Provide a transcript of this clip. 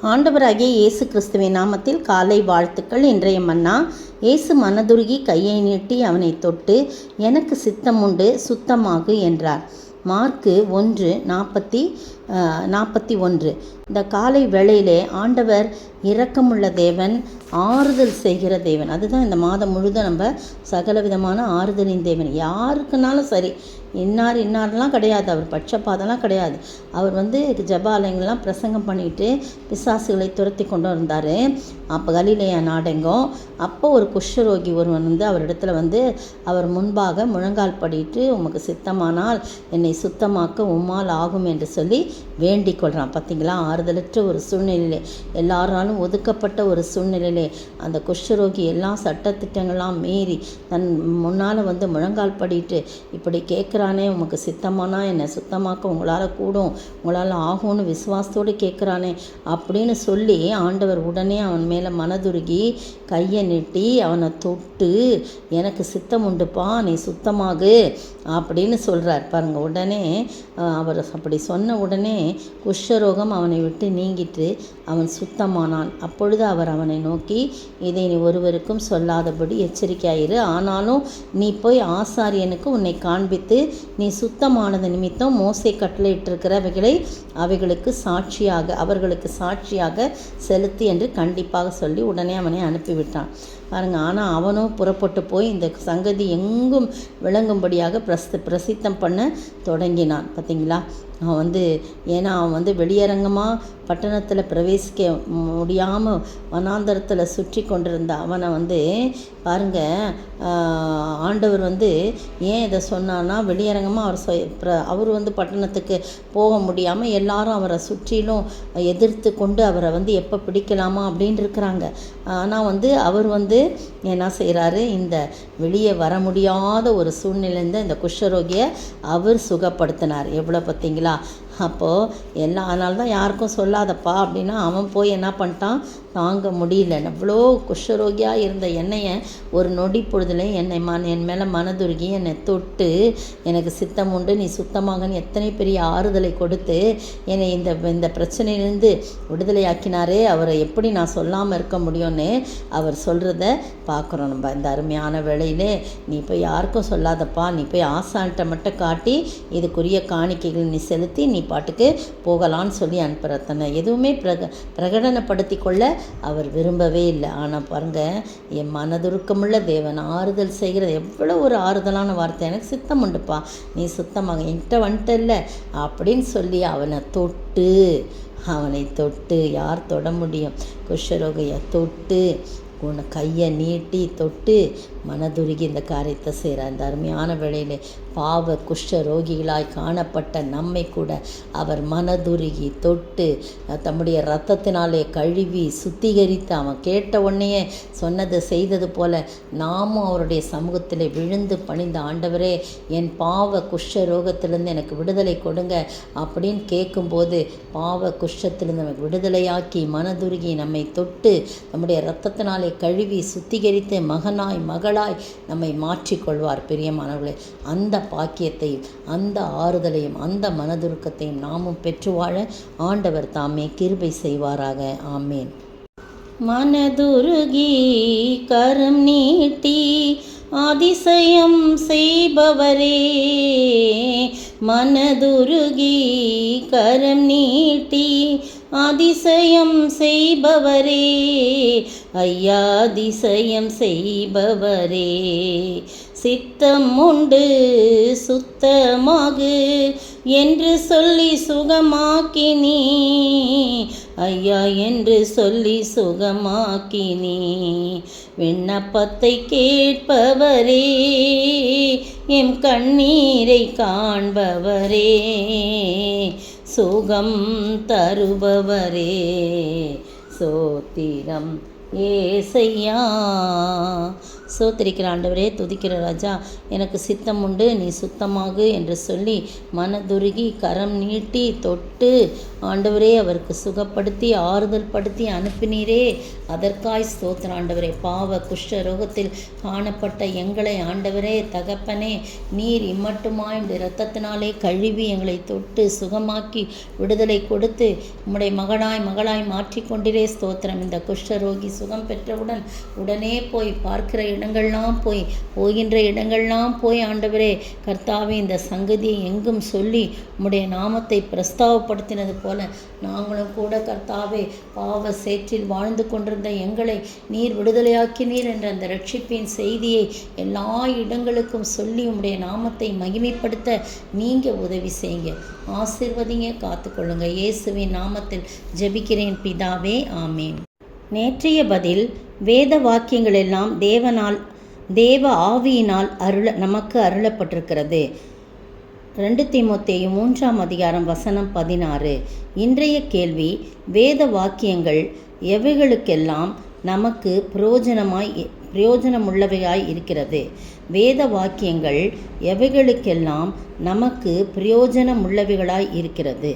ஆண்டவராகிய இயேசு கிறிஸ்துவின் நாமத்தில் காலை வாழ்த்துக்கள். இன்றைய மன்னா, இயேசு மனதுருகி கையை நீட்டி அவனை தொட்டு, எனக்கு சித்தம் உண்டு, சுத்தமாகு என்றார். மார்க்கு 1:41. இந்த காலை வேளையிலே ஆண்டவர் இரக்கமுள்ள தேவன், ஆறுதல் செய்கிற தேவன். அதுதான் இந்த மாதம் முழுதும் நம்ம சகலவிதமான ஆறுதலின் தேவன். யாருக்குனாலும் சரி, இன்னார்லாம் கிடையாது. அவர் பட்சபாதம்லாம் கிடையாது. அவர் ஜபாலயங்கள்லாம் பிரசங்கம் பண்ணிட்டு பிசாசுகளை துரத்தி கொண்டு வந்தார். அப்போ கலிலேயா நாடெங்கும். அப்போ ஒரு குஷ்டரோகி ஒருவன் அவரிடத்துல அவர் முன்பாக முழங்கால் படிட்டு, உமக்கு சித்தமானால் என்னை சுத்தமாக்க உம்மால் ஆகும் என்று சொல்லி வேண்டிக் கொள்கிறான். பார்த்தீங்களா, ஆறுதலற்ற ஒரு சூழ்நிலையிலே, எல்லாராலும் ஒதுக்கப்பட்ட ஒரு சூழ்நிலையிலே அந்த குஷ்டரோகி எல்லா சட்டத்திட்டங்கள்லாம் மீறி தன் முன்னால் முழங்கால் படிட்டு இப்படி கேட்குறானே, உமக்கு சித்தமானா என்னை சுத்தமாக்க உங்களால் கூடும், உங்களால் ஆகும்னு விசுவாசத்தோடு கேட்குறானே அப்படின்னு சொல்லி ஆண்டவர் உடனே அவன் மேலே மனதுருகி கையை நீட்டி அவனை தொட்டு, எனக்கு சித்தம் உண்டுப்பா, நீ சுத்தமாகு அப்படின்னு சொல்கிறார். பாருங்கள், உடனே அவர் அப்படி சொன்ன உடனே குஷ்டரோகம் அவனை விட்டு நீங்கிட்டு அவன் சுத்தமானான். அப்பொழுது அவர் அவனை நோக்கி, இதை நீ ஒருவருக்கும் சொல்லாதபடி எச்சரிக்கையாயிரு, ஆனாலும் நீ போய் ஆசாரியனுக்கு உன்னை காண்பித்து நீ சுத்தமானது நிமித்தம் மோசே கட்டளையிட்டிருக்கிறவைகளை அவர்களுக்கு சாட்சியாக செலுத்து என்று கண்டிப்பாக சொல்லி உடனே அவனை அனுப்பிவிட்டான். பாருங்கள், ஆனால் அவனும் புறப்பட்டு போய் இந்த சங்கதி எங்கும் விளங்கும்படியாக பிரசித்தம் பண்ண தொடங்கினான். பார்த்தீங்களா, அவன் ஏன்னா அவன் வெளியரங்கமாக பட்டணத்தில் பிரவேசிக்க முடியாமல் வனாந்தரத்தில் சுற்றி கொண்டிருந்த அவனை பாருங்கள், ஆண்டவர் ஏன் இதை சொன்னான்னா, வெளியரங்கமாக அவர் பட்டணத்துக்கு போக முடியாமல் எல்லாரும் அவரை சுற்றிலும் எதிர்த்து கொண்டு அவரை எப்போ பிடிக்கலாமா அப்படின்னு இருக்கிறாங்க. ஆனால் அவர் என்ன செய்கிறாரு, இந்த வெளியே வர முடியாத ஒரு சூழ்நிலையிலேருந்து இந்த குஷ்டரோகியை அவர் சுகப்படுத்தினார். எவ்வளோ பார்த்தீங்களா? அப்போது அதனால தான் யாருக்கும் சொல்லாதப்பா அப்படின்னா அவன் போய் என்ன பண்ணிட்டான், தாங்க முடியல. எவ்வளோ குஷ்டரோகியாக இருந்த என்னையை ஒரு நொடி பொழுதுல என் மேலே மனதுருகி என்னை தொட்டு, எனக்கு சித்தம் உண்டு, நீ சுத்தமாகன்னு எத்தனை பெரிய ஆறுதலை கொடுத்து என்னை இந்த பிரச்சனையிலேருந்து விடுதலையாக்கினாரே, அவரை எப்படி நான் சொல்லாமல் இருக்க முடியும்னு அவர் சொல்கிறத பார்க்குறோம். நம்ம இந்த அருமையான வேளையிலே, நீ போய் யாருக்கும் சொல்லாதப்பா, நீ போய் ஆசான்கிட்ட மட்டும் காட்டி இதுக்குரிய காணிக்கைகள் நீ செலுத்தி நீ பாட்டுக்கு போகலான்னு சொல்லி அனுப்புகிற. தன்னை எதுவுமே பிரகடனப்படுத்தி கொள்ள அவர் விரும்பவே இல்லை. ஆனால் பாருங்கள், என் மனதுருக்கமுள்ள தேவன், ஆறுதல் செய்கிறது எவ்வளோ ஒரு ஆறுதலான வார்த்தை. எனக்கு சித்தம் உண்டுப்பா, நீ சுத்தமாக என்கிட்ட வந்துட்டல்ல அப்படின்னு சொல்லி அவனை தொட்டு யார் தொட முடியும்? குஷ்டரோகியை தொட்டு, உன்னை கையை நீட்டி தொட்டு மனதுருகி இந்த காரியத்தை செய்கிறார். இந்த அருமையான வேளையிலே பாவ குஷ்ட ரோகிகளாய் காணப்பட்ட நம்மை கூட அவர் மனதுருகி தொட்டு தம்முடைய இரத்தத்தினாலே கழுவி சுத்திகரித்து, அவன் கேட்ட உடனேயே சொன்னது செய்தது போல நாமும் அவருடைய சமூகத்தில் விழுந்து பணிந்த, ஆண்டவரே என் பாவ குஷ்ட ரோகத்திலிருந்து எனக்கு விடுதலை கொடுங்க அப்படின்னு கேட்கும்போது, பாவ குஷ்டத்திலிருந்து நமக்கு விடுதலையாக்கி மனதுருகி நம்மை தொட்டு நம்முடைய இரத்தத்தினாலே கழுவி சுத்திகரித்து மகனாய் மகளாய் நம்மை மாற்றிக்கொள்வார். பிரியமானவர்களே, அந்த பாக்கியத்தையும் அந்த ஆறுதலையும் அந்த மனதுருக்கத்தையும் நாமும் பெற்று வாழ ஆண்டவர் தாமே கிருபை செய்வாராக. ஆமேன். மனதுருகி கரம் நீட்டி அதிசயம் செய்பவரே, மனதுருகி கரம் நீட்டி அதிசயம் செய்பவரே, ஐயா அதிசயம் செய்பவரே, சித்தம் உண்டு சுத்தமாகு என்று சொல்லி சுகமாக்கினி, ஐயா என்று சொல்லி சுகமாக்கினி, விண்ணப்பத்தை கேட்பவரே, எம் கண்ணீரை காண்பவரே, சுகம் தருபவரே, சோத்திரம் ஏசையா, சோத்திரிக்கிற ஆண்டவரே, துதிக்கிற ராஜா, எனக்கு சித்தம் உண்டு, நீ சுத்தமாகு என்று சொல்லி மனதுருகி கரம் நீட்டி தொட்டு ஆண்டவரே அவருக்கு சுகப்படுத்தி ஆறுதல் படுத்தி அனுப்பினீரே, அதற்காய் ஸ்தோத்திரம் ஆண்டவரே. பாவ குஷ்ட ரோகத்தில் காணப்பட்ட எங்களை ஆண்டவரே தகப்பனே, நீர் இம்மட்டுமாய் இந்த இரத்தத்தினாலே கழுவி எங்களை தொட்டு சுகமாக்கி விடுதலை கொடுத்து உம்முடைய மகளாய் மாற்றிக்கொண்டிரே ஸ்தோத்திரம். இந்த குஷ்டரோகி சுகம் பெற்றவுடன் உடனே போய் பார்க்கிற இடங்கள்லாம் போகின்ற இடங்கள்லாம் போய் ஆண்டவரே கர்த்தாவே இந்த சங்கதியை எங்கும் சொல்லி உம்முடைய நாமத்தை பிரஸ்தாவப்படுத்தினது போல நாங்களும் கூட கர்த்தாவே பாவ சேற்றில் வாழ்ந்து கொண்டிருந்த எங்களை நீர் விடுதலையாக்கினீர் என்ற அந்த ரட்சிப்பின் செய்தியை எல்லா இடங்களுக்கும் சொல்லி உம்முடைய நாமத்தை மகிமைப்படுத்த நீங்கள் உதவி செய்யுங்க. ஆசீர்வதிங்க, காத்துக்கொள்ளுங்க. இயேசுவின் நாமத்தில் ஜெபிக்கிறேன் பிதாவே, ஆமேன். நேற்றைய பதில், வேத வாக்கியங்கள் எல்லாம் தேவ ஆவியினால் நமக்கு அருளப்பட்டிருக்கிறது. 2 தீமோத்தேயு 3ஆம் அதிகாரம் வசனம் 16. இன்றைய கேள்வி, வேத வாக்கியங்கள் எவைகளுக்கெல்லாம் நமக்கு பிரயோஜனமுள்ளவையாய் இருக்கிறது? வேத வாக்கியங்கள் எவைகளுக்கெல்லாம் நமக்கு பிரயோஜனமுள்ளவைகளாய் இருக்கிறது?